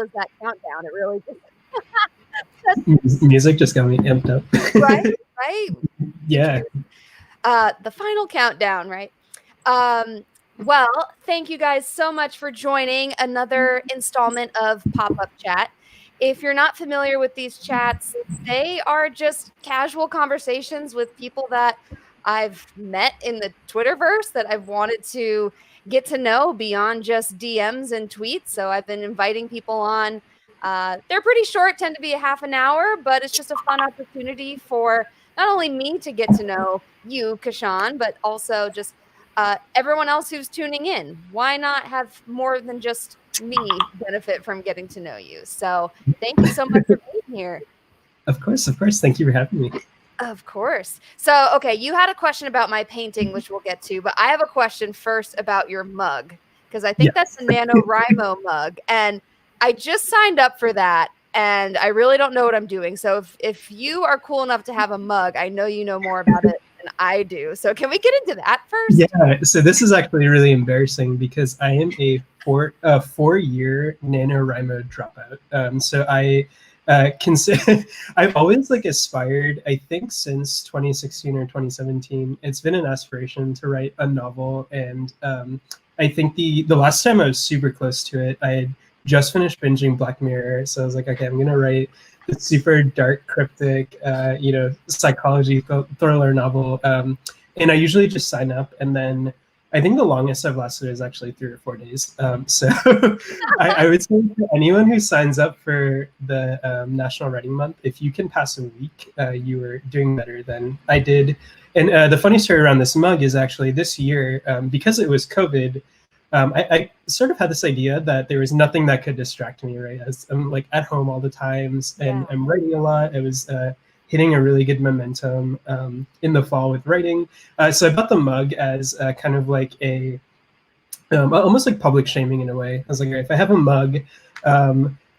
was that countdown. It really just Music just got me amped up. right. Yeah. The final countdown, right? Well, thank you guys so much for joining another installment of Pop-Up Chat. If you're not familiar with these chats, they are just casual conversations with people that I've met in the Twitterverse that I've wanted to get to know beyond just DMs and tweets. So I've been inviting people on. They're pretty short, tend to be a half an hour, but it's just a fun opportunity for not only me to get to know you, Kushaan, but also just everyone else who's tuning in. Why not have more than just me benefit from getting to know you? So thank you so much for being here. Of course. Thank you for having me. Of course. So, okay, you had a question about my painting, which we'll get to, but I have a question first about your mug, because I think that's a NaNoWriMo mug, and I just signed up for that, and I really don't know what I'm doing. So if you are cool enough to have a mug, I know you know more about it than I do. So can we get into that first? Yeah, so this is actually really embarrassing because I am a four-year NaNoWriMo dropout. So I I've always aspired, I think since 2016 or 2017, it's been an aspiration to write a novel. And I think the last time I was super close to it, I had just finished binging Black Mirror. So I was like, okay, I'm gonna write a super dark, cryptic, psychology thriller novel. And I usually just sign up, and then I think the longest I've lasted is actually 3 or 4 days. So I would say for anyone who signs up for the National Writing Month, if you can pass a week, you are doing better than I did. And the funny story around this mug is actually this year, because it was COVID, I sort of had this idea that there was nothing that could distract me, right? As I'm at home all the times, and I'm writing a lot. I was hitting a really good momentum in the fall with writing. So I bought the mug as kind of a almost like public shaming in a way. I was like, if I have a mug,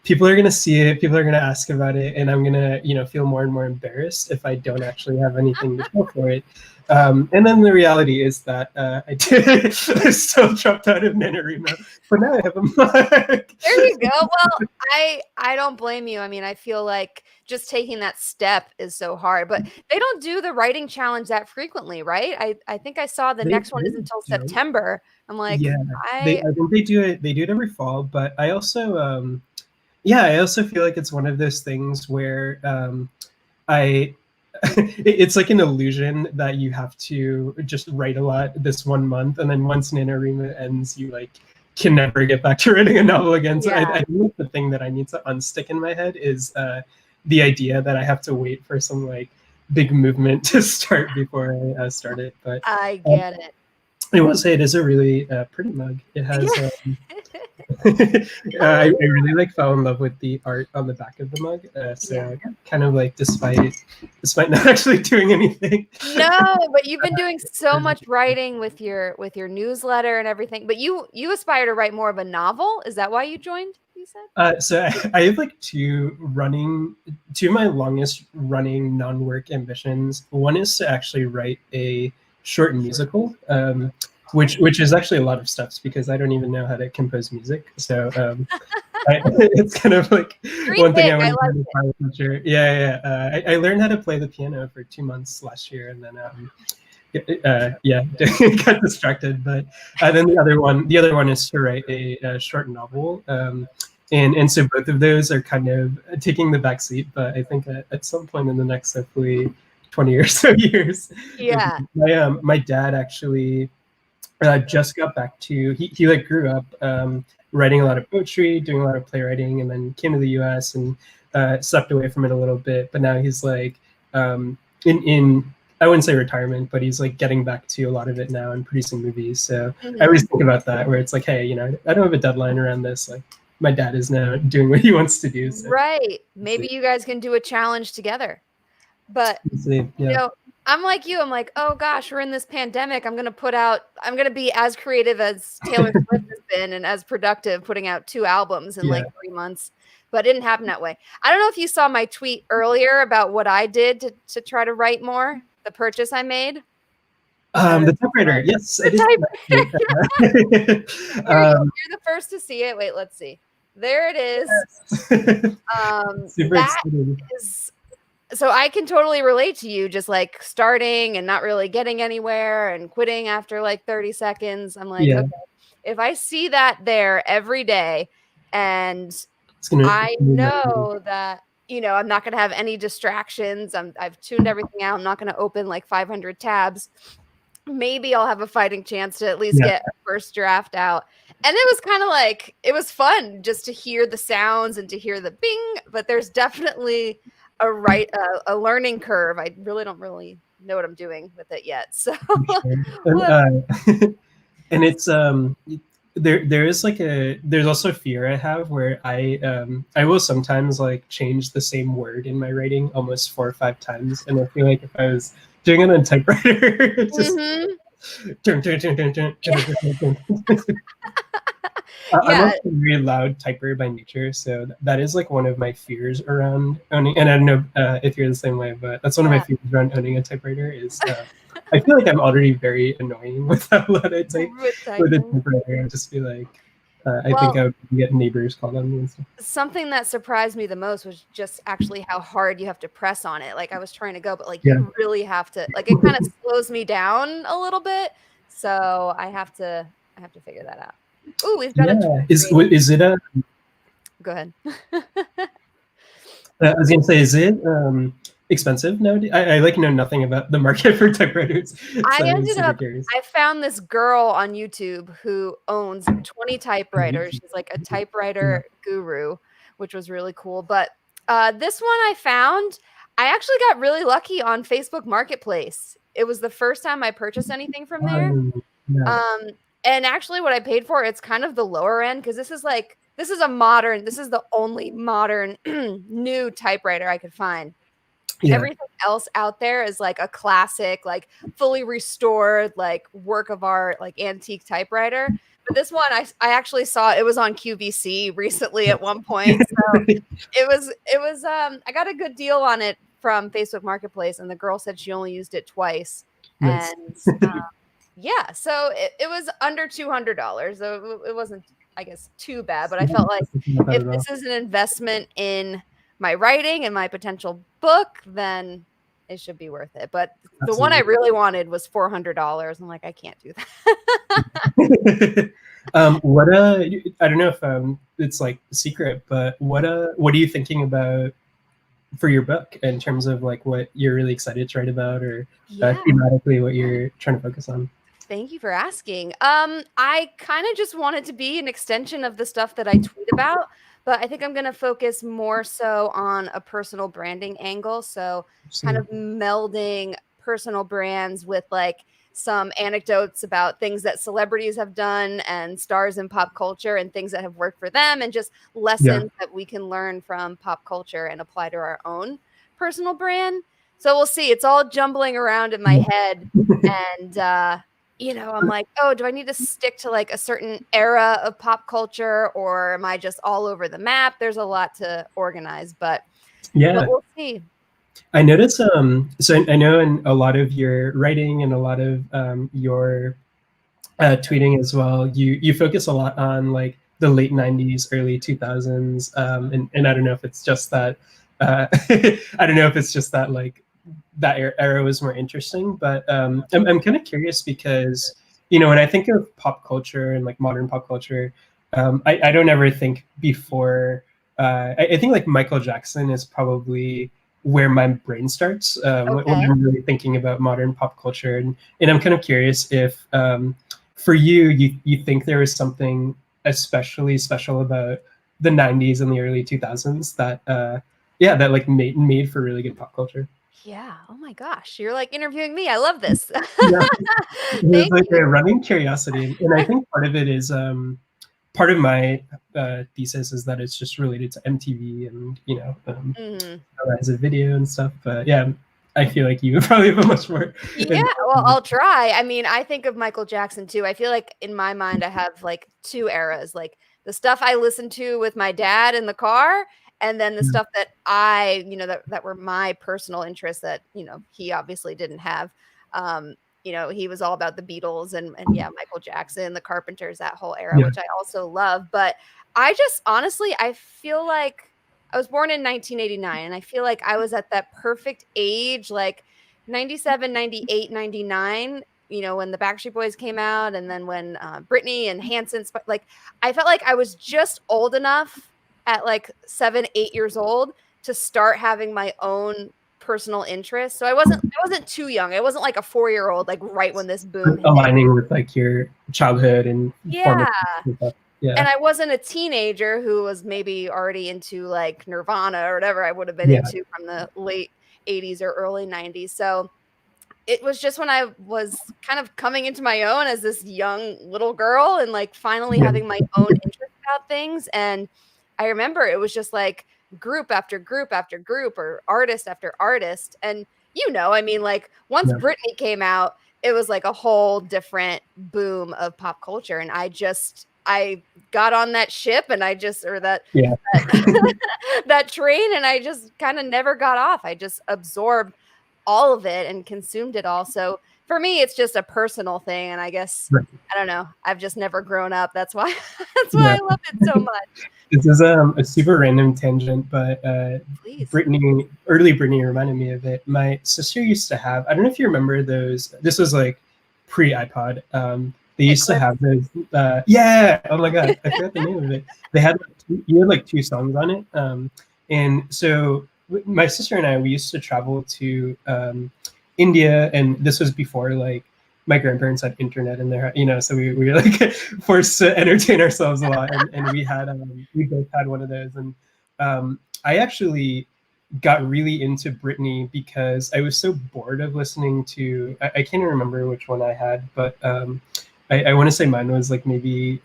people are gonna see it, people are gonna ask about it, and I'm gonna feel more and more embarrassed if I don't actually have anything to show for it. And then the reality is that I still dropped out of NaNoWriMo, but now I have a mug. There you go. Well, I don't blame you. I mean, I feel like just taking that step is so hard, but they don't do the writing challenge that frequally, right? I think I saw the next one is until September. I'm like, yeah, I think they do it. They do it every fall, but I also, I also feel like it's one of those things where it's like an illusion that you have to just write a lot this 1 month, and then once NaNoWriMo ends, you can never get back to writing a novel again. So I think the thing that I need to unstick in my head is the idea that I have to wait for some big movement to start before I start it. But I get it. I will say it is a really pretty mug. It has. I really fell in love with the art on the back of the mug. Kind of despite not actually doing anything. No, but you've been doing so much writing with your newsletter and everything. But you aspire to write more of a novel. Is that why you joined? You said. So I have two of my longest running NonWork ambitions. One is to actually write a short musical. Which is actually a lot of steps because I don't even know how to compose music. So it's kind of one thing I want to do in the future. I learned how to play the piano for 2 months last year, and then got distracted. But then the other one is to write a short novel. And so both of those are kind of taking the back seat. But I think at some point in the next hopefully 20 or so years, my dad actually just got back to he grew up writing a lot of poetry, doing a lot of playwriting, and then came to the US and stepped away from it a little bit. But now he's in I wouldn't say retirement, but he's getting back to a lot of it now and producing movies. So I always think about that, where it's hey, I don't have a deadline around this. My dad is now doing what he wants to do. So. Right. Maybe you guys can do a challenge together. But I'm like you. I'm like, oh gosh, we're in this pandemic. I'm gonna be as creative as Taylor Swift has been and as productive, putting out 2 albums in 3 months. But it didn't happen that way. I don't know if you saw my tweet earlier about what I did to try to write more. The purchase I made. The typewriter, yes. The typewriter. You're the first to see it. Wait, let's see. There it is. Super That excited. is, so I can totally relate to you, just like starting and not really getting anywhere and quitting after like 30 seconds. I'm like, Yeah, okay, if I see that there every day and it's gonna I be my know that, I'm not going to have any distractions. I've tuned everything out. I'm not going to open like 500 tabs. Maybe I'll have a fighting chance to at least yeah. get a first draft out. And it was kind of like, it was fun just to hear the sounds and to hear the bing, but there's definitely a learning curve. I really don't really know what I'm doing with it yet. So Sure. And, well, and it's there is like there's also a fear I have where I will sometimes like change the same word in my writing almost 4 or 5 times, and I feel like if I was doing it on typewriter, just mhm. turn, turn, turn, turn, turn, Yeah. turn, turn, turn, turn. I'm Yeah. also a very loud typer by nature, so that is like one of my fears around owning. And I don't know if you're the same way, but that's one of my Yeah. fears around owning a typewriter. Is I feel like I'm already very annoying with how loud I type With with a typing. typewriter. I'd just be like, I think Well, I would get neighbors called on me and stuff. something that surprised me the most was just actually how hard you have to press on it. Like I was trying to go, but like Yeah, you really have to, like it kind of slows me down a little bit. So I have to figure that out. Ooh, we've got a yeah. Is tree. is it a? Go ahead. I was gonna say, is it expensive nowadays? I like know nothing about the market for typewriters, I so I was ended super up curious. I found this girl on YouTube who owns 20 typewriters. She's like a Yeah, typewriter guru, which was really cool. But this one I found, I actually got really lucky on Facebook Marketplace. It was the first time I purchased anything from there. yeah, Um, and actually what I paid for, it's kind of the lower end because this is this is the only modern new typewriter I could find. yeah. Everything else out there is like a classic, like fully restored, like work of art, like antique typewriter. But this one, I actually saw it was on QVC recently at one point. So I got a good deal on it from Facebook Marketplace, and the girl said she only used it twice. Nice. And yeah, so it was under $200. So it wasn't, I guess, too bad. But I felt like Not bad if at all. this is an investment in my writing and my potential book, then it should be worth it. But the one I Absolutely. really wanted was $400. I'm like, I can't do that. What I don't know if it's like a secret, but what are you thinking about for your book in terms of like what you're really excited to write about, or Yeah. thematically what you're trying to focus on? Thank you for asking. I kind of just want it to be an extension of the stuff that I tweet about, but I think I'm going to focus more so on a personal branding angle. So, kind of melding personal brands with like some anecdotes about things that celebrities have done and stars in pop culture and things that have worked for them, and just Yeah. lessons that we can learn from pop culture and apply to our own personal brand. So, we'll see. It's all jumbling around in my head. And, I'm like, oh, do I need to stick to like a certain era of pop culture, or am I just all over the map? There's a lot to organize, but Yeah. we'll see. I notice so I know in a lot of your writing and a lot of your tweeting as well, you focus a lot on like the late 90s, early 2000s, and I don't know if it's just that I don't know if it's just that like that era was more interesting, but I'm kind of curious because when I think of pop culture and like modern pop culture, I don't ever think before. I think like Michael Jackson is probably where my brain starts when Okay. I'm really thinking about modern pop culture, and I'm kind of curious if for you think there was something especially special about the 90s and the early 2000s that that like made for really good pop culture. Yeah. Oh my gosh. You're like interviewing me. I love this. Yeah, it's Thank like you. a running curiosity, and I think part of it is part of my thesis is that it's just related to MTV and Mhm. the rise of video and stuff. But yeah, I feel like you probably have a much more. Yeah, well, I'll try. I mean, I think of Michael Jackson too. I feel like in my mind, I have like two eras, like the stuff I listened to with my dad in the car, and then the stuff that that were my personal interests that, he obviously didn't have. He was all about the Beatles and yeah, Michael Jackson, the Carpenters, that whole era, Yeah, which I also love. But I just honestly, I feel like I was born in 1989 and I feel like I was at that perfect age, like 97, 98, 99, you know, when the Backstreet Boys came out and then when Britney and Hanson, like I felt like I was just old enough at like 7, 8 years old to start having my own personal interests. So I wasn't too young. I wasn't like a 4-year-old, like right when this boom hit. Aligning with like your childhood and Yeah. formative stuff. Yeah. And I wasn't a teenager who was maybe already into like Nirvana or whatever I would have been Yeah. into from the late 80s or early 90s. So it was just when I was kind of coming into my own as this young little girl and like finally Yeah. having my own interest about things. And I remember it was just like group after group after group or artist after artist. And you know, I mean, like once Yeah. Britney came out, it was like a whole different boom of pop culture. And I got on that ship and Yeah. that train and I just kind of never got off. I just absorbed all of it and consumed it all. So for me, it's just a personal thing. And I guess, Right. I don't know, I've just never grown up. That's why, Yeah. I love it so much. This is a super random tangent, but Please. early Britney reminded me of it. My sister used to have, I don't know if you remember those, this was like pre iPod. They used to have those, yeah, oh my God, I forgot the name of it. They had, you had like 2 songs on it. And so my sister and I, we used to travel to India, and this was before like my grandparents had internet in there, you know, so we were like forced to entertain ourselves a lot, and we both had one of those, and I actually got really into Britney because I was so bored of listening to, I can't even remember which one I had, but I want to say mine was like maybe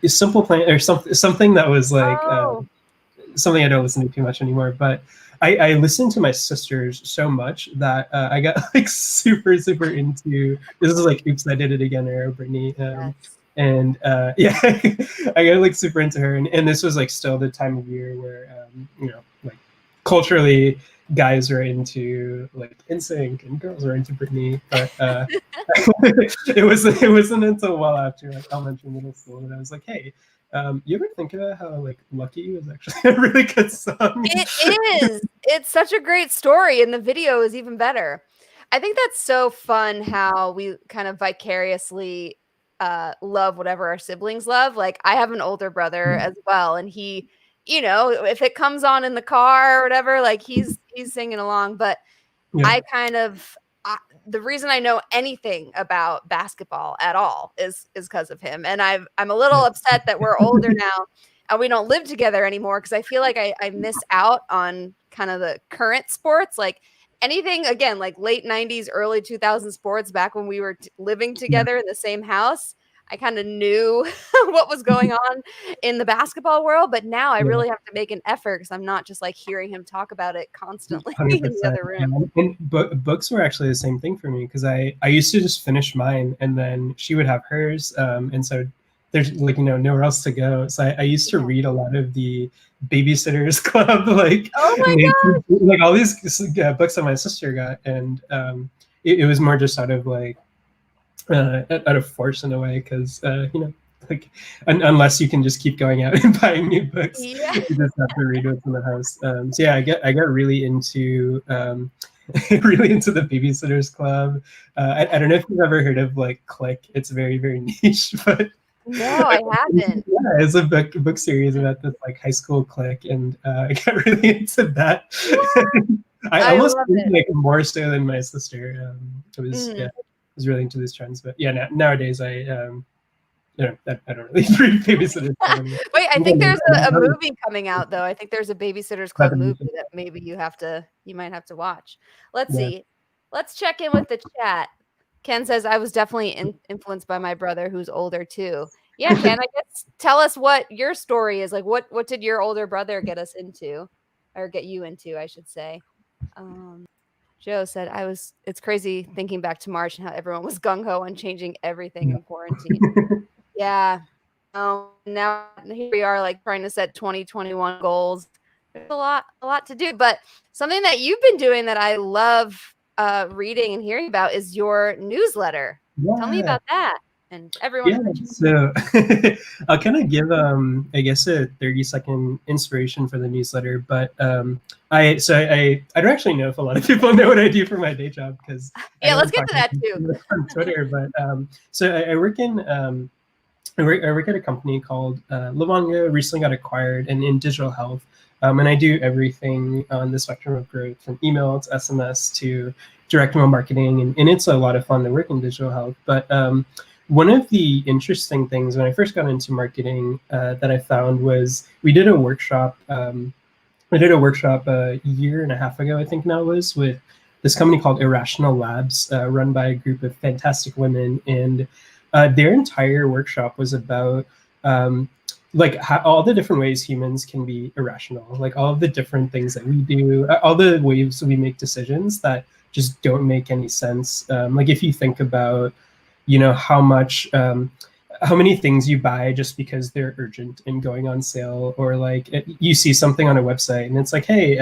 Simple Plan or something that was like something I don't listen to too much anymore, but I listened to my sisters so much that I got like super into, this is like Oops, I Did It Again era Britney. Yes. And yeah, I got like super into her, and this was like still the time of year where you know, like culturally guys are into like NSYNC and girls are into Britney, but it wasn't until well after like elementary, middle school that I was like, hey, you ever think about how like Lucky was actually a really good song? It is. It's such a great story, and the video is even better. I think that's so fun how we kind of vicariously love whatever our siblings love. Like I have an older brother as well, and he, you know, if it comes on in the car or whatever, like he's singing along. But Yeah. I kind of the reason I know anything about basketball at all is because of him. And I'm a little upset that we're older now and we don't live together anymore because I feel like I miss out on kind of the current sports, like anything again, like late 90s, early 2000s sports back when we were living together in the same house. I kind of knew what was going on in the basketball world, but now I really have to make an effort because I'm not just like hearing him talk about it constantly in the other room. Yeah. And books were actually the same thing for me because I used to just finish mine and then she would have hers, and so there's like, you know, nowhere else to go. So I used to read a lot of the Babysitters Club, like oh my God, like all these books that my sister got, and it was more just out of like out of force in a way because you know, like unless you can just keep going out and buying new books, you just have to read what's in the house. So yeah, I got really into really into the Babysitters Club. I don't know if you've ever heard of like Click. It's very niche, but no, I haven't. yeah, it's a book series about this like high school clique, and I got really into that. I almost think, like more so than my sister. It was yeah, I was really into these trends, but yeah, nowadays I you know, I don't really read Babysitters Club. Wait, I think there's a movie coming out though. I think there's a Babysitters Club movie that maybe you might have to watch. Let's see. Let's check in with the chat. Ken says, I was definitely influenced by my brother who's older too. Yeah, Ken, I guess tell us what your story is. Like what did your older brother get us into? Or get you into, I should say. Joe said, it's crazy thinking back to March and how everyone was gung-ho on changing everything in quarantine. Yeah. Now here we are like trying to set 2021 goals. There's a lot to do, but something that you've been doing that I love reading and hearing about is your newsletter. Tell me about that. and everyone Yeah, appreciates. so I'll kind of give I guess a 30-second inspiration for the newsletter, but I don't actually know if a lot of people know what I do for my day job because I Yeah, let's don't get talk to about that too. it on Twitter. But so I work in I work at a company called Livongo, recently got acquired, and in digital health. And I do everything on the spectrum of growth, from email to SMS to direct email marketing. And it's a lot of fun to work in digital health. But one of the interesting things when I first got into marketing that I found was we did a workshop. I did a workshop a year and a half ago, I think now it was, with this company called Irrational Labs, run by a group of fantastic women. And their entire workshop was about like how, all the different ways humans can be irrational, like all of the different things that we do, all the ways we make decisions that just don't make any sense. Like if you think about, you know, how many things you buy just because they're urgent and going on sale, or like you see something on a website and it's like, hey,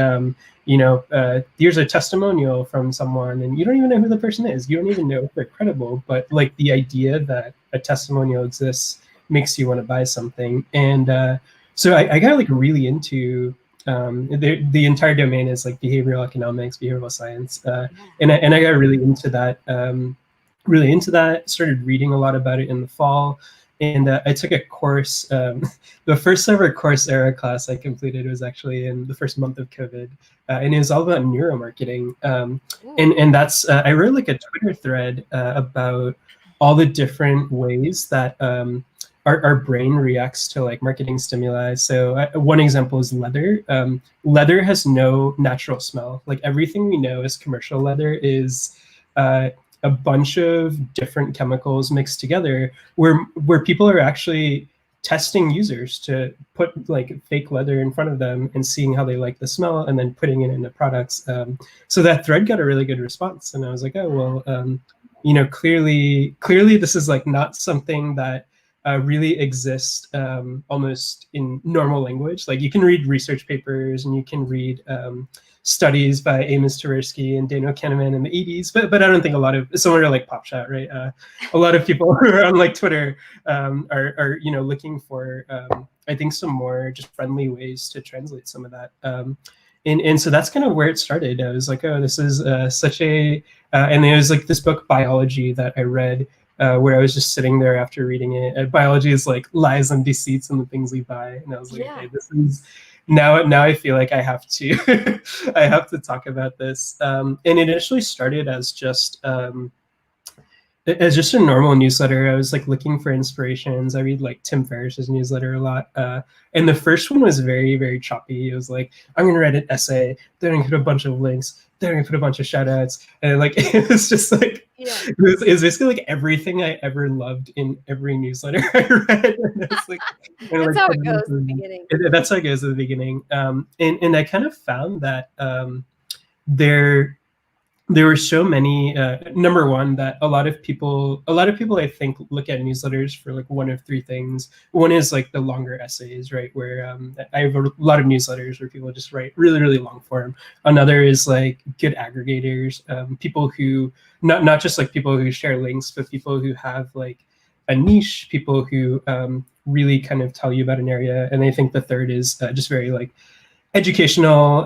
here's a testimonial from someone, and you don't even know who the person is, you don't even know if they're credible, but like the idea that a testimonial exists makes you want to buy something. And so I got like really into the entire domain is like behavioral economics, behavioral science, and I got really into that, started reading a lot about it in the fall. And I took a course, the first ever Coursera class I completed was actually in the first month of COVID. And it was all about neuromarketing. And that's, I wrote like a Twitter thread about all the different ways that our brain reacts to like marketing stimuli. So one example is leather. Leather has no natural smell. Like everything we know as commercial leather is a bunch of different chemicals mixed together, where people are actually testing users to put like fake leather in front of them and seeing how they like the smell, and then putting it into products. So that thread got a really good response, and I was like, oh well, clearly this is like not something that really exists almost in normal language. Like you can read research papers and you can read studies by Amos Tversky and Daniel Kahneman in the 80s, but I don't think a lot of, similar to like PopShot, right? A lot of people who are on like Twitter are looking for I think some more just friendly ways to translate some of that. And so that's kind of where it started. I was like, oh, this is such a and there was like this book Biology that I read where I was just sitting there after reading it. Biology is like lies and deceits and the things we buy, and I was like, okay, this is now I feel like I have to I have to talk about this. And it initially started as just a normal newsletter. I was like looking for inspirations. I read like Tim Ferriss's newsletter a lot. And the first one was very, very choppy. It was like, I'm going to write an essay, then I'm going to put a bunch of links, then I'm going to put a bunch of shout outs. And like, it was just like, it was basically like everything I ever loved in every newsletter I read. And it's like, that's how it goes at the beginning. That's how it goes at the beginning. And I kind of found that there were so many, number one, that a lot of people I think look at newsletters for like one of three things. One is like the longer essays, right, where I have a lot of newsletters where people just write really, really long form. Another is like good aggregators, people who not just like people who share links, but people who have like a niche, people who really kind of tell you about an area. And I think the third is just very like educational,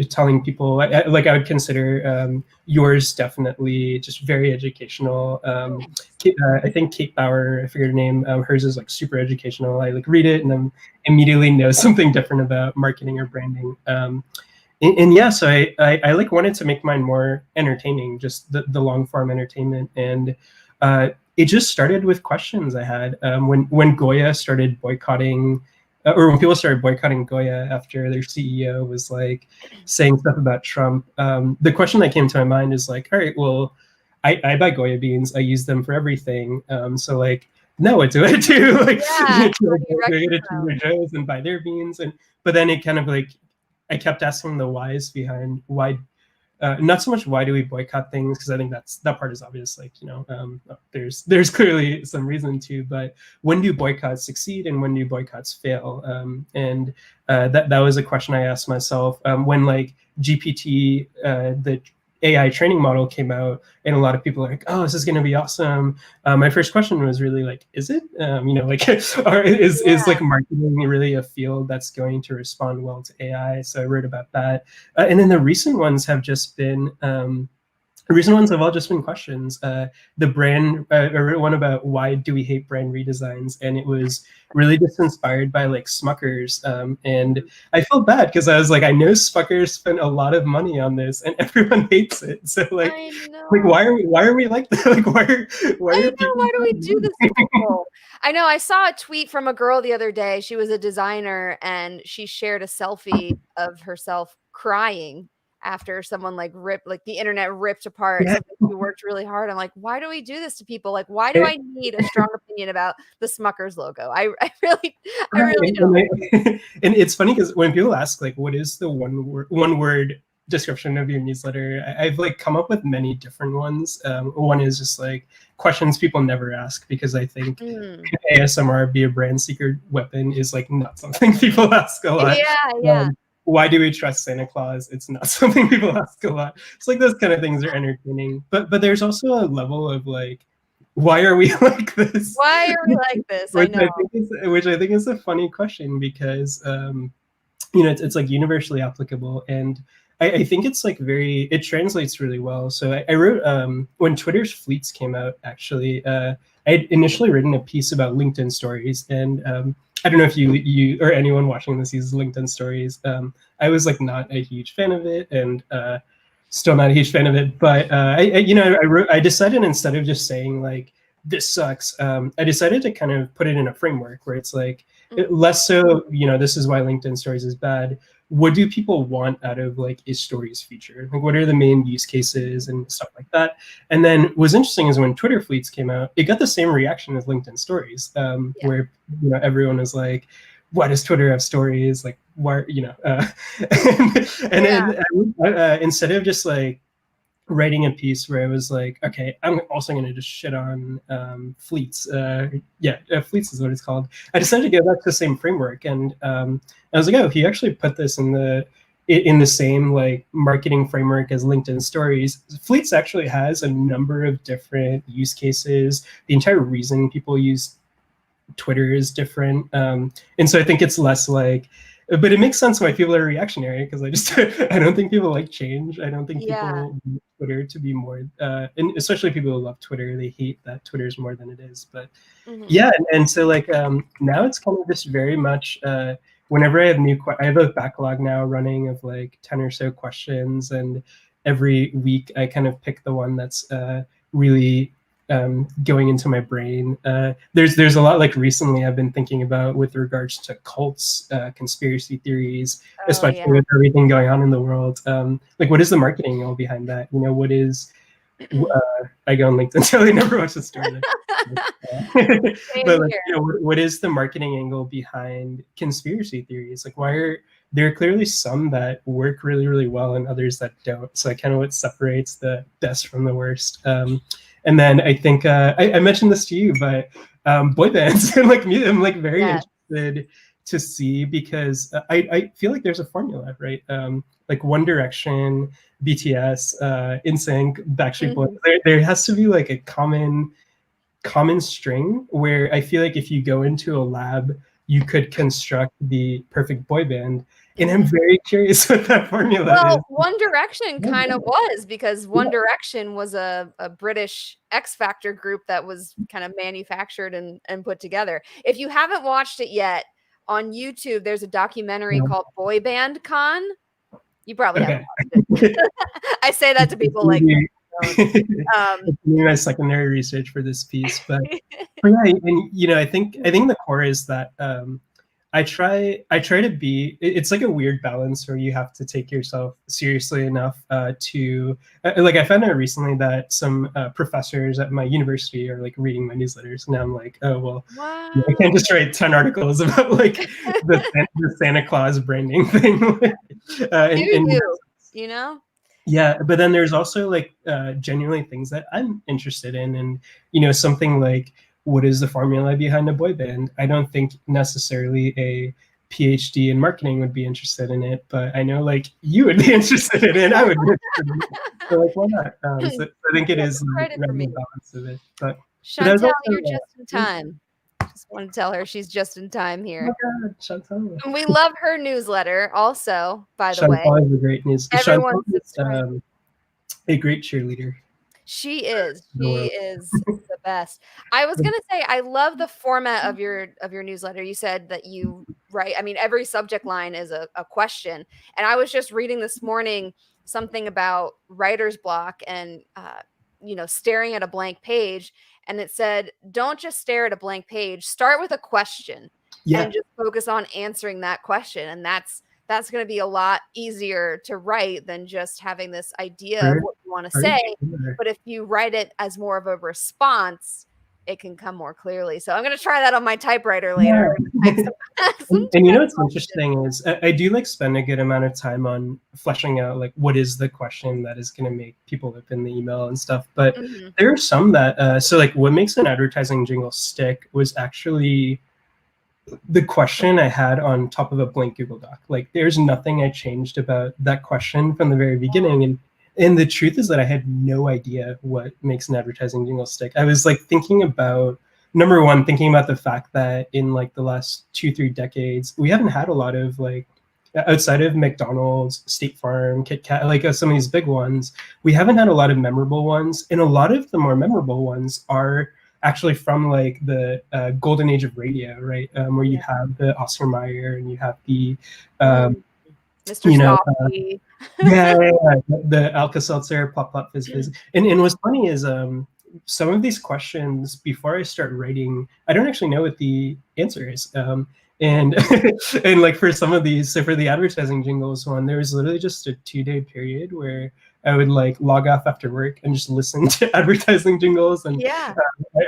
telling people, I would consider yours definitely just very educational. I think Kate Bauer, I forget her name, hers is like super educational. I like read it and then immediately know something different about marketing or branding. And yeah, so I like wanted to make mine more entertaining, just the long form entertainment. And it just started with questions I had when Goya started boycotting, or when people started boycotting Goya after their CEO was like saying stuff about Trump. The question that came to my mind is like, all right, well, I buy Goya beans, I use them for everything. So like, now what do I do? Like, Yeah, do I go to Trader Joe's and buy their beans? But then it kind of like, I kept asking the whys behind why. Not so much why do we boycott things, because I think that part is obvious. Like, there's clearly some reason to, but when do boycotts succeed and when do boycotts fail? And that was a question I asked myself when like GPT, the AI training model came out, and a lot of people are like, "Oh, this is going to be awesome." My first question was really like, "Is it? Like, is like marketing really a field that's going to respond well to AI?" So I wrote about that, and then the recent ones have just been. The recent ones have all just been questions. The brand, I wrote one about why do we hate brand redesigns, and it was really just inspired by like Smuckers. And I felt bad because I was like, I know Smuckers spent a lot of money on this, and everyone hates it. So like, I know. like why are we like that? Like why are people? Why do we do this to people? I know. I saw a tweet from a girl the other day. She was a designer, and she shared a selfie of herself crying after someone like the internet ripped apart Yeah. something she worked really hard. I'm like, why do we do this to people? Like, why do I need a strong opinion about the Smuckers logo? I really don't. And it's funny because when people ask like, what is the one word description of your newsletter, I've like come up with many different ones. One is just like questions people never ask, because I think ASMR be a brand secret weapon is like not something people ask a lot. Yeah. Why do we trust Santa Claus? It's not something people ask a lot. It's like those kind of things are entertaining, but there's also a level of like, why are we like this? Why are we like this? I know. Which I think is a funny question, because it's like universally applicable, and I think it's like it translates really well. So I wrote when Twitter's fleets came out, actually, I had initially written a piece about LinkedIn stories, and I don't know if you or anyone watching this uses LinkedIn stories. I was like not a huge fan of it, and still not a huge fan of it. But I decided, instead of just saying like this sucks, I decided to kind of put it in a framework where it's like less so, this is why LinkedIn stories is bad. What do people want out of like a stories feature? Like, what are the main use cases and stuff like that? And then what's interesting is when Twitter fleets came out, it got the same reaction as LinkedIn stories, where everyone is like, why does Twitter have stories? Like, why, instead of just like writing a piece where I was like, okay, I'm also going to just shit on fleets. Fleets is what it's called. I decided to go back to the same framework, and I was like, oh, if you actually put this in the same like marketing framework as LinkedIn stories, fleets actually has a number of different use cases. The entire reason people use Twitter is different, and so I think it's less like, but it makes sense why people are reactionary, because I don't think people like change. I don't think people want Twitter to be more, and especially people who love Twitter, they hate that Twitter is more than it is. But and so like now it's kind of just very much whenever I have I have a backlog now running of like 10 or so questions, and every week I kind of pick the one that's really going into my brain. There's a lot, like recently I've been thinking about with regards to cults, conspiracy theories, especially with everything going on in the world. Like, what is the marketing all behind that? What is I go on LinkedIn, so I never watched the story. But like, what is the marketing angle behind conspiracy theories? Like, why are there are clearly some that work really, really well and others that don't? So kind of what separates the best from the worst. And then I think I mentioned this to you, but boy bands, I'm like very interested to see, because I feel like there's a formula, right? Like One Direction, BTS, NSYNC, Backstreet Boys. There has to be like a common string where I feel like if you go into a lab, you could construct the perfect boy band. And I'm very curious what that formula is. One Direction kind of was, because One Direction was a British X Factor group that was kind of manufactured and put together. If you haven't watched it yet, on YouTube, there's a documentary called Boy Band Con. You probably haven't watched it. I say that to people like, my secondary research for this piece, but yeah, and I think the core is that I try to be. It's like a weird balance where you have to take yourself seriously enough to like. I found out recently that some professors at my university are like reading my newsletters, and I'm like, oh well, I can't just write 10 articles about like the Santa Claus branding thing. Yeah, but then there's also like genuinely things that I'm interested in, and something like, what is the formula behind a boy band? I don't think necessarily PhD in marketing would be interested in it, but I know like you would be interested in it. I would be interested in it. So like, why not? So I think it is like, credit for right me. the balance of it. But I was Chantel, also, you're just in time. Just want to tell her she's just in time oh here. my God, Chantal. And we love her newsletter also, by the way. Chantal is a great news. Everyone Chantal is subscribe. a great cheerleader. She is. In the She world. is the best. I was gonna say I love the format of your newsletter. You said that you write. I mean, every subject line is a question. And I was just reading this morning something about writer's block and staring at a blank page. And it said, don't just stare at a blank page. Start with a question Yeah. and just focus on answering that question. And that's going to be a lot easier to write than just having this idea of what you want to say. But if you write it as more of a response, it can come more clearly. So I'm going to try that on my typewriter later. Yeah. And you know what's interesting is I do like spend a good amount of time on fleshing out like what is the question that is going to make people open the email and stuff. But there are some that so like what makes an advertising jingle stick was actually the question I had on top of a blank Google Doc. Like there's nothing I changed about that question from the very beginning. And the truth is that I had no idea what makes an advertising jingle stick. I was like thinking about number one, thinking about the fact that in like the last 2-3 decades, we haven't had a lot of like outside of McDonald's, State Farm, Kit Kat, like some of these big ones, we haven't had a lot of memorable ones. And a lot of the more memorable ones are actually from like the golden age of radio, right? Where you have the Oscar Mayer and you have the, Mr. you know, the Alka-Seltzer, Plop Plop Fizz Fizz. And what's funny is some of these questions before I start writing, I don't actually know what the answer is. And and like for some of these, so for the advertising jingles one, there was literally just a 2-day period where I would like log off after work and just listen to advertising jingles, and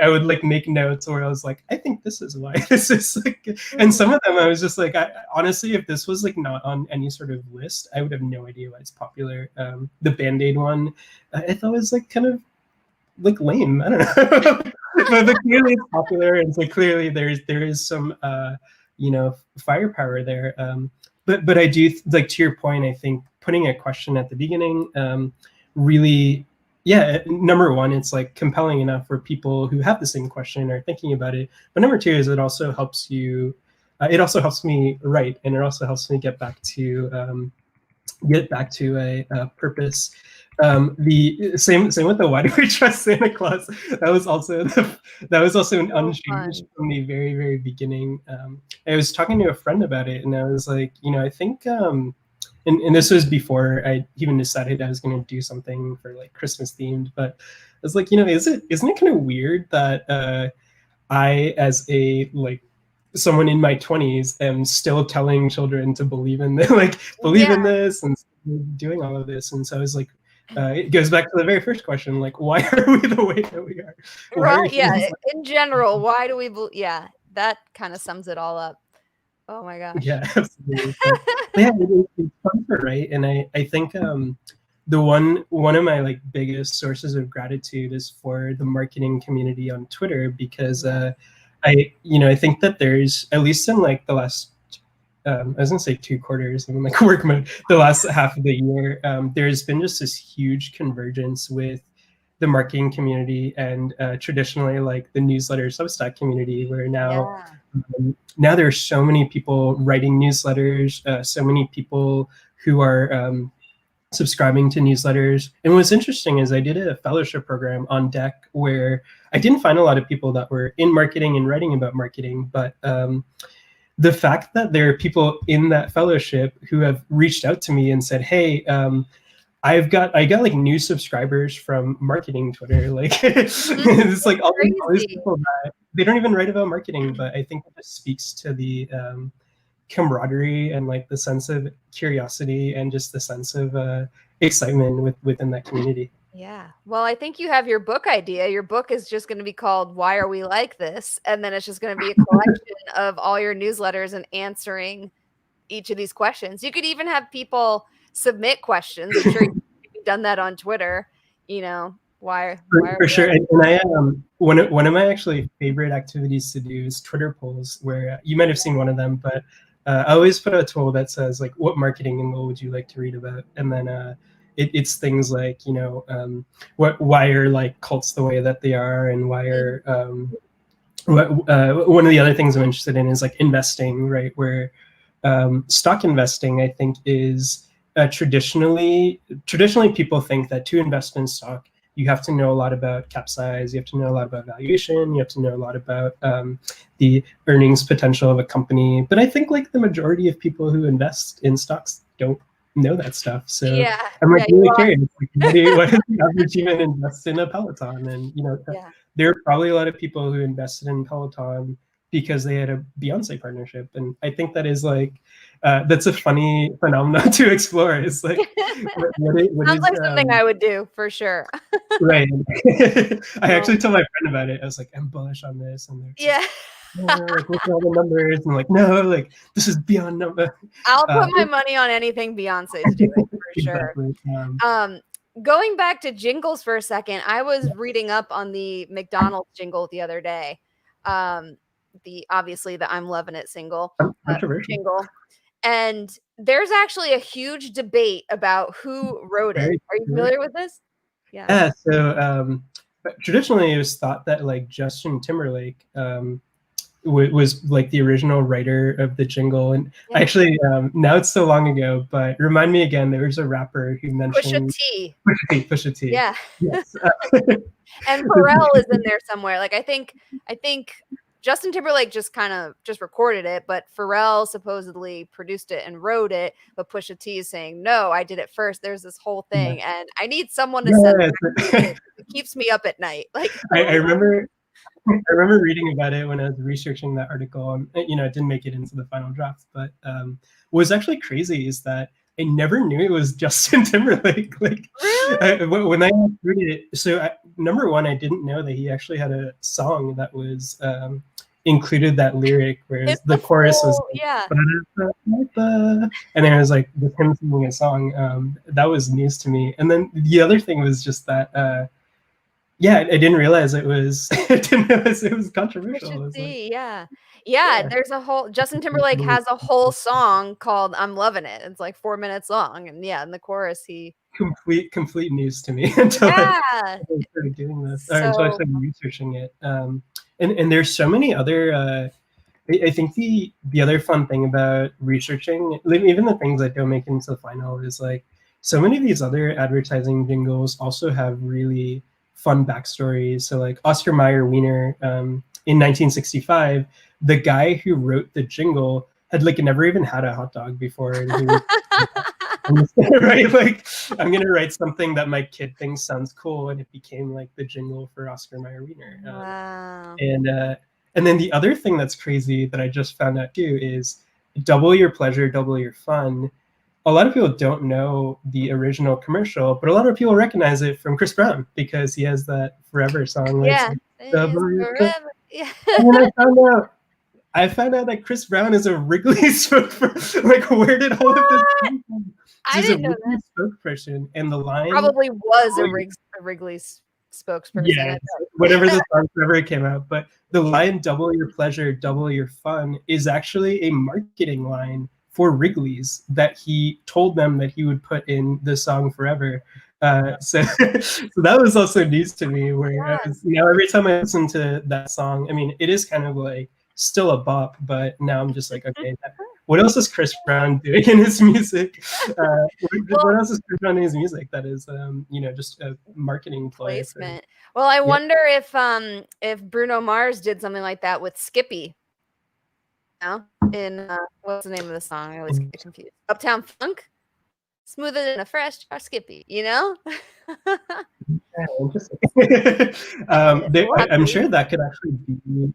I would like make notes where I was like, I think this is why this is like, and some of them I was just like, honestly, if this was like not on any sort of list, I would have no idea why it's popular. The Band-Aid one, I thought was like kind of like lame. I don't know, but clearly it's popular, and so clearly there is some firepower there. But I do like to your point. I think putting a question at the beginning really, number one, it's like compelling enough for people who have the same question are thinking about it. But number two is it also helps you. It also helps me write, and it also helps me get back to a purpose. The same with the why do we trust Santa Claus? That was also an unchanged from the very, very beginning. I was talking to a friend about it, and I was like, I think, and this was before I even decided I was going to do something for like Christmas themed. But I was like, isn't it kind of weird that I, as a like someone in my 20s, am still telling children to believe in this, in this and doing all of this. And so I was like, it goes back to the very first question, like, why are we the way that we are? Right, in general, why do we that kind of sums it all up. Oh my gosh. Yeah, absolutely. It's fun to write, and I think the one of my like biggest sources of gratitude is for the marketing community on Twitter, because I think that there's, at least in like the last I was gonna say 2 quarters, I'm in like work mode, the last half of the year, there's been just this huge convergence with the marketing community and traditionally like the newsletter Substack community, where now there are so many people writing newsletters, so many people who are subscribing to newsletters. And what's interesting is I did a fellowship program on deck where I didn't find a lot of people that were in marketing and writing about marketing, but the fact that there are people in that fellowship who have reached out to me and said, hey, I got like new subscribers from marketing Twitter. Like it's like all these people that they don't even write about marketing, but I think it just speaks to the camaraderie and like the sense of curiosity and just the sense of excitement within that community. Yeah. Well, I think you have your book idea. Your book is just going to be called Why Are We Like This? And then it's just going to be a collection of all your newsletters and answering each of these questions. You could even have people submit questions. I'm sure you've done that on Twitter. Why for sure. And I one of my actually favorite activities to do is Twitter polls, where you might have seen one of them, but I always put a tool that says like, what marketing angle would you like to read about, and then it's things like, why are like cults the way that they are, and why are one of the other things I'm interested in is like investing, right? Where stock investing, I think, is traditionally people think that to invest in stock, you have to know a lot about cap size, you have to know a lot about valuation, you have to know a lot about the earnings potential of a company. But I think like the majority of people who invest in stocks don't know that stuff. So Yeah. I'm like Yeah, really curious, like, what does the average human invest in a Peloton? And yeah. there are probably a lot of people who invested in Peloton because they had a Beyonce partnership, and I think that is like that's a funny phenomenon to explore. It's like what Sounds is like something I would do for sure. right. I actually told my friend about it. I was like, I'm bullish on this, and they're just Yeah. like look at all the numbers, and like, no, like this is beyond number. I'll put my money on anything Beyonce's doing for sure. Exactly. Going back to jingles for a second, I was reading up on the McDonald's jingle the other day. Obviously the I'm Loving It Controversial. jingle. And there's actually a huge debate about who wrote it. Very Are you familiar with this? Yeah. So traditionally, it was thought that like Justin Timberlake was like the original writer of the jingle, and Yeah. actually now it's so long ago, but remind me again, there was a rapper who mentioned Pusha T. Yeah. Yes. And Pharrell is in there somewhere. Like I think Justin Timberlake just recorded it, but Pharrell supposedly produced it and wrote it, but Pusha T is saying, no, I did it first. There's this whole thing, and I need someone to send it. It keeps me up at night. Like I remember reading about it when I was researching that article, and it didn't make it into the final draft. But what was actually crazy is that I never knew it was Justin Timberlake. Like when I heard it, so number one, I didn't know that he actually had a song that was included that lyric, whereas the chorus was and then it was like with him singing a song. That was news to me. And then the other thing was just that. Yeah, I didn't realize it was. I didn't realize it was controversial. There's a whole Justin Timberlake has a whole song called "I'm Loving It." It's like 4 minutes long, and in the chorus he complete news to me until I started doing this, or until I started researching it. And there's so many other. I think the other fun thing about researching, even the things that don't make it into the final, is like so many of these other advertising jingles also have really fun backstories. So like Oscar Mayer Wiener in 1965, the guy who wrote the jingle had like never even had a hot dog before, and he was right, like I'm gonna write something that my kid thinks sounds cool, and it became like the jingle for Oscar Mayer Wiener. Wow. And then the other thing that's crazy that I just found out too is double your pleasure, double your fun. A lot of people don't know the original commercial, but a lot of people recognize it from Chris Brown because he has that Forever song. Yeah. Forever. Yeah. And then I found out that Chris Brown is a Wrigley spokesperson. Like, where did all of this come from? I didn't know that. Spokesperson, and the line probably was a Wrigley spokesperson. Yeah, whatever the song Forever came out. But the line "double your pleasure, double your fun" is actually a marketing line for Wrigley's that he told them that he would put in the song Forever. So that was also news to me, where every time I listen to that song, I mean, it is kind of like still a bop, but now I'm just like, okay, what else is Chris Brown doing in his music? What else is Chris Brown in his music that is, just a marketing placement? Well, I wonder if Bruno Mars did something like that with Skippy. In what's the name of the song? I always get confused. Uptown Funk, smoother than a fresh Skippy. I'm sure that could actually be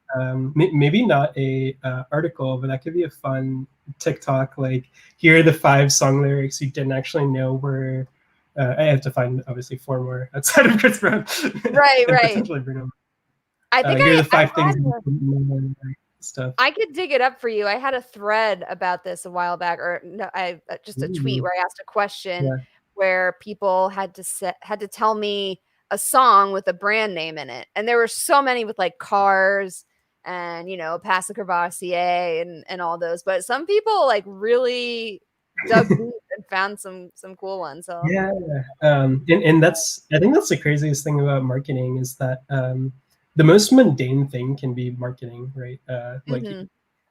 maybe not a article, but that could be a fun TikTok. Like, here are the 5 song lyrics you didn't actually know were. I have to find obviously 4 more outside of Chris Brown. Right. I think here are the 5 things. Stuff. I could dig it up for you. I had a thread about this a while back, or no, just a tweet where I asked a question where people had to tell me a song with a brand name in it, and there were so many with like cars and Passive Crevassier and all those. But some people like really dug deep and found some cool ones. So Yeah, and that's, I think that's the craziest thing about marketing, is that the most mundane thing can be marketing, right? Like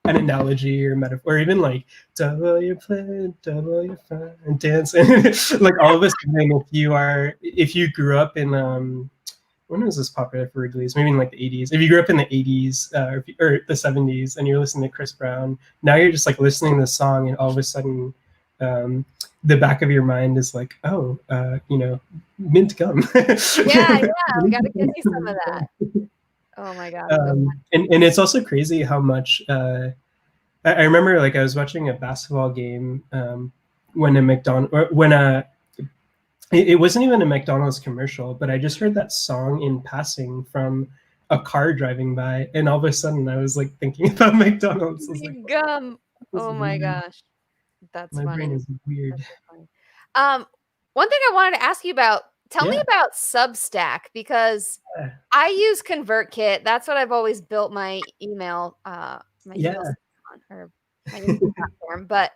an analogy or metaphor, or even like double your plan, double your fun, and dance, and like all of a sudden, if you grew up in when was this popular for Wrigley's? Maybe in like the 80s. If you grew up in the 80s or the 70s and you're listening to Chris Brown, now you're just like listening to the song, and all of a sudden, the back of your mind is like, oh, mint gum. Yeah, we gotta get you some of that. Oh my gosh. And it's also crazy how much I remember, like, I was watching a basketball game when it wasn't even a McDonald's commercial, but I just heard that song in passing from a car driving by, and all of a sudden I was like thinking about McDonald's. I was like, gum. Oh my gosh. That's my funny. brain is weird. That's so funny. One thing I wanted to ask you about, tell me about Substack, because I use ConvertKit. That's what I've always built my email email on, or my email platform. But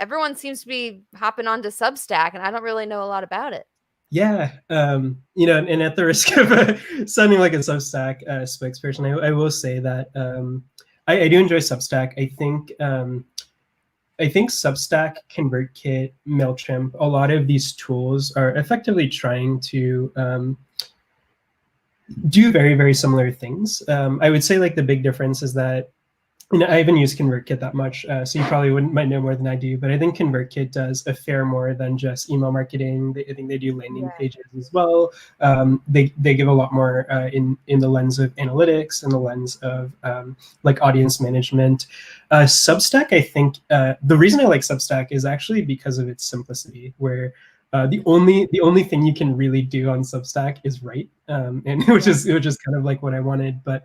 everyone seems to be hopping onto Substack, and I don't really know a lot about it. Yeah, and at the risk of sounding like a Substack spokesperson, I will say that I do enjoy Substack. I think Substack, ConvertKit, MailChimp, a lot of these tools are effectively trying to do very, very similar things. I would say like the big difference is that, I haven't used ConvertKit that much, so you probably might know more than I do, but I think ConvertKit does a fair more than just email marketing. I think they do landing pages as well. They give a lot more in the lens of analytics and the lens of like audience management. Substack, I think the reason I like Substack is actually because of its simplicity, where the only thing you can really do on Substack is write, and which is kind of like what I wanted, but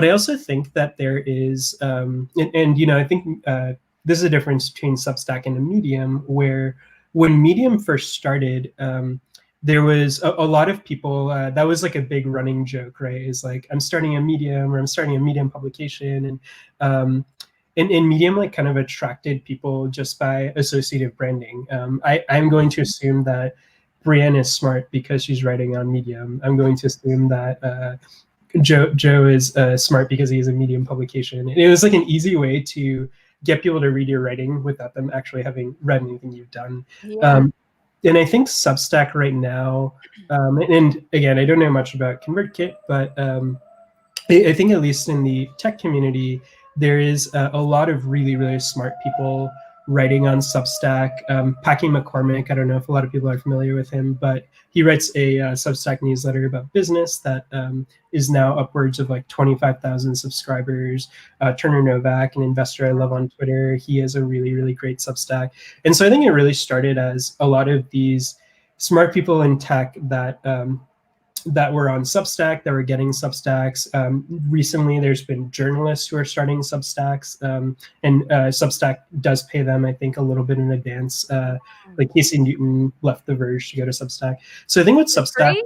I also think that there is, I think this is a difference between Substack and a Medium, where when Medium first started, there was a lot of people, that was like a big running joke, right? Is like, I'm starting a Medium, or I'm starting a Medium publication. And Medium like kind of attracted people just by associative branding. I'm going to assume that Brienne is smart because she's writing on Medium. I'm going to assume that Joe is smart because he has a Medium publication. And it was like an easy way to get people to read your writing without them actually having read anything you've done. And I think Substack right now, and again, I don't know much about ConvertKit, but I think at least in the tech community, there is a lot of really, really smart people writing on Substack. Packy McCormick, I don't know if a lot of people are familiar with him, but he writes a Substack newsletter about business that is now upwards of like 25,000 subscribers. Turner Novak, an investor I love on Twitter, he has a really, really great Substack. And so I think it really started as a lot of these smart people in tech that were on Substack, that were getting Substacks. Recently, there's been journalists who are starting Substacks, and Substack does pay them, I think, a little bit in advance. Like Casey Newton left The Verge to go to Substack. So I think what Substack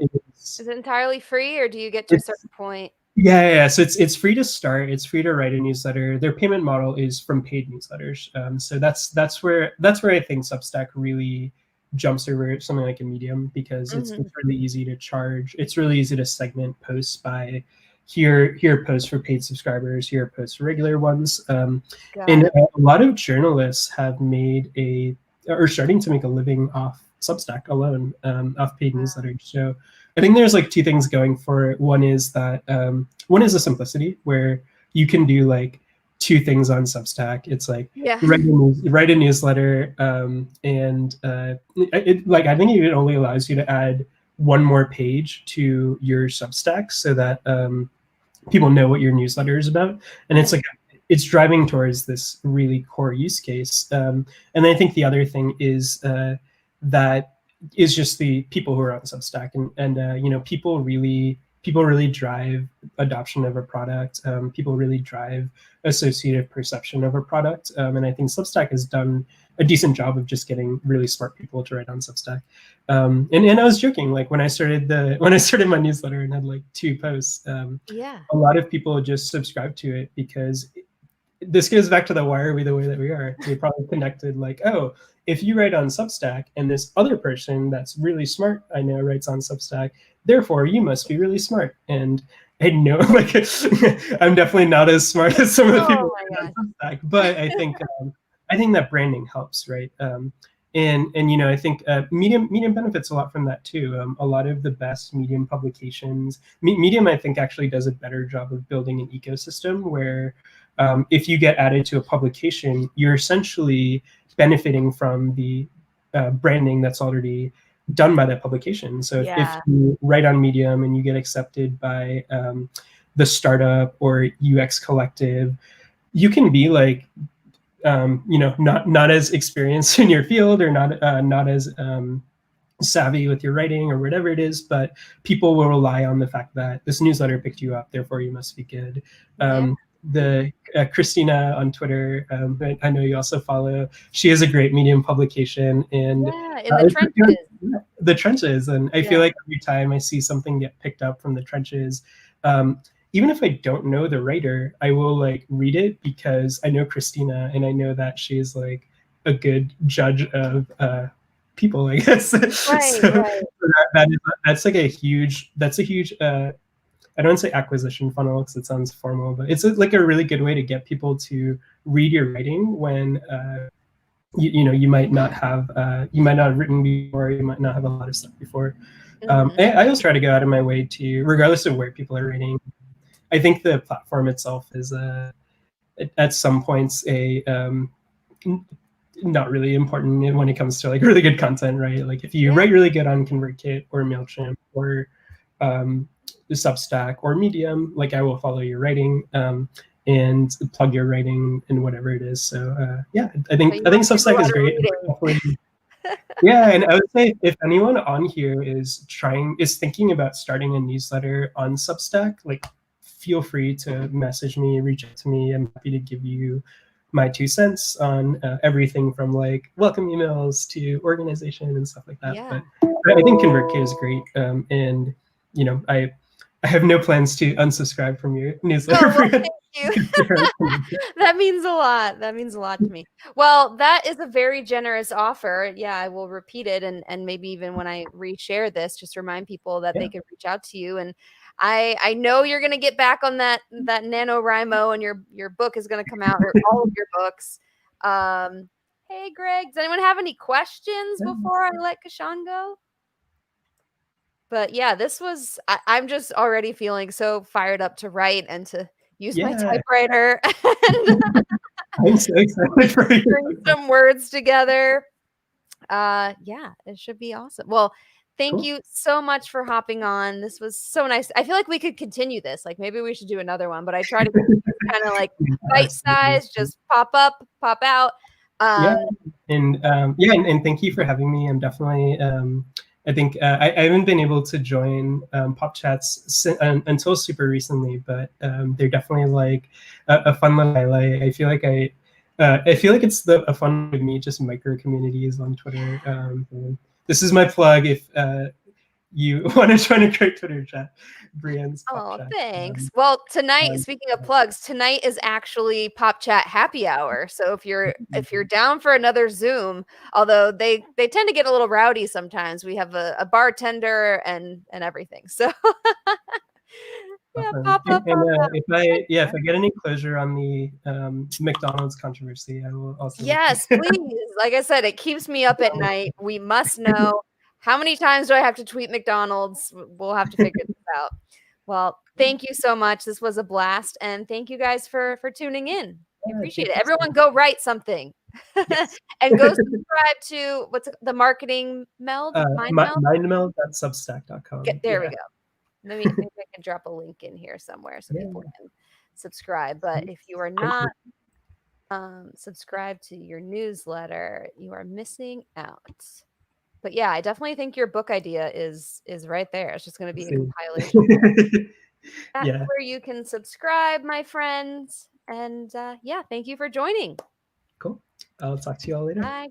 is it entirely free, or do you get to a certain point? Yeah. So it's free to start. It's free to write a newsletter. Their payment model is from paid newsletters. So that's where I think Substack really jumps over something like a Medium, because it's really easy to charge. It's really easy to segment posts by here posts for paid subscribers, here posts for regular ones. And a lot of journalists have are starting to make a living off Substack alone, off paid newsletters. So I think there's like two things going for it. One is that one is the simplicity, where you can do like two things on Substack. It's like write a newsletter, and I think it only allows you to add one more page to your Substack so that people know what your newsletter is about, and it's driving towards this really core use case. And I think the other thing is that is just the people who are on Substack, and people really drive adoption of a product. People really drive associative perception of a product. And I think Substack has done a decent job of just getting really smart people to write on Substack. And I was joking, like when I started my newsletter and had like 2 posts, Yeah. a lot of people just subscribed to it because this goes back to the why are we the way that we are. They probably connected like, oh, if you write on Substack and this other person that's really smart, I know, writes on Substack, therefore you must be really smart. And I know, like, I'm definitely not as smart as some of the people on Substack, but I think that branding helps, right? And you know, I think Medium benefits a lot from that too. A lot of the best Medium publications, Medium, I think, actually does a better job of building an ecosystem where if you get added to a publication, you're essentially benefiting from the branding that's already done by that publication. So if you write on Medium and you get accepted by the startup or UX collective, you can be like, you know, not as experienced in your field or not as savvy with your writing or whatever it is, but people will rely on the fact that this newsletter picked you up, therefore you must be good. The Christina on Twitter, I know you also follow, she has a great Medium publication, and in the trenches. The trenches, and I feel like every time I see something get picked up from the trenches, even if I don't know the writer, I will like read it because I know Christina and I know that she's like a good judge of people, I guess. That's like a huge I don't say acquisition funnel because it sounds formal, but it's like a really good way to get people to read your writing when you know, you might not have written before, you might not have a lot of stuff before. I always try to go out of my way to, regardless of where people are writing, I think the platform itself is at some points not really important when it comes to like really good content, right? Like if you write really good on ConvertKit or MailChimp or Substack or Medium, like I will follow your writing and plug your writing in whatever it is. So yeah, I think Substack is great. Yeah, and I would say if anyone on here is thinking about starting a newsletter on Substack, like feel free to message me, reach out to me. I'm happy to give you my 2 cents on everything from like welcome emails to organization and stuff like that. But I think ConvertKit is great, and you know, I have no plans to unsubscribe from your newsletter. Oh, well, thank you. That means a lot. That means a lot to me. Well, that is a very generous offer. Yeah, I will repeat it, and maybe even when I reshare this, just remind people that they can reach out to you. And I know you're going to get back on that NaNoWriMo, and your book is going to come out, or all of your books. Hey, Greg, does anyone have any questions before I let Kushaan go? But yeah, this was, I'm just already feeling so fired up to write and to use my typewriter and I'm so excited for you. bring some words together. Yeah, it should be awesome. Well, thank you so much for hopping on. This was so nice. I feel like we could continue this. Like maybe we should do another one, but I try to kind of like bite size, just pop up, pop out. And thank you for having me. I'm definitely I think I haven't been able to join Pop Chats until super recently, but they're definitely like a fun little highlight. I feel like it's a fun with me, just micro communities on Twitter. This is my plug if you want to join a great Twitter chat. Brienne's Pop Chat. Thanks. Well, tonight, speaking of plugs, tonight is actually Pop Chat happy hour. So if you're down for another Zoom, although they tend to get a little rowdy sometimes, we have a bartender and everything. So pop up. If I get any closure on the McDonald's controversy, I will also. Yes, please. Like I said, it keeps me up at night. We must know. How many times do I have to tweet McDonald's? We'll have to figure this out. Well, thank you so much. This was a blast. And thank you guys for tuning in. I appreciate it. Everyone go write something. And go subscribe to the marketing meld? Mindmeld.substack.com. There we go. Maybe I can drop a link in here somewhere so people can subscribe. But if you are not subscribed to your newsletter, you are missing out. But yeah, I definitely think your book idea is right there. It's just going to be a compilation. That's where you can subscribe, my friends. And yeah, thank you for joining. Cool. I'll talk to you all later. Bye.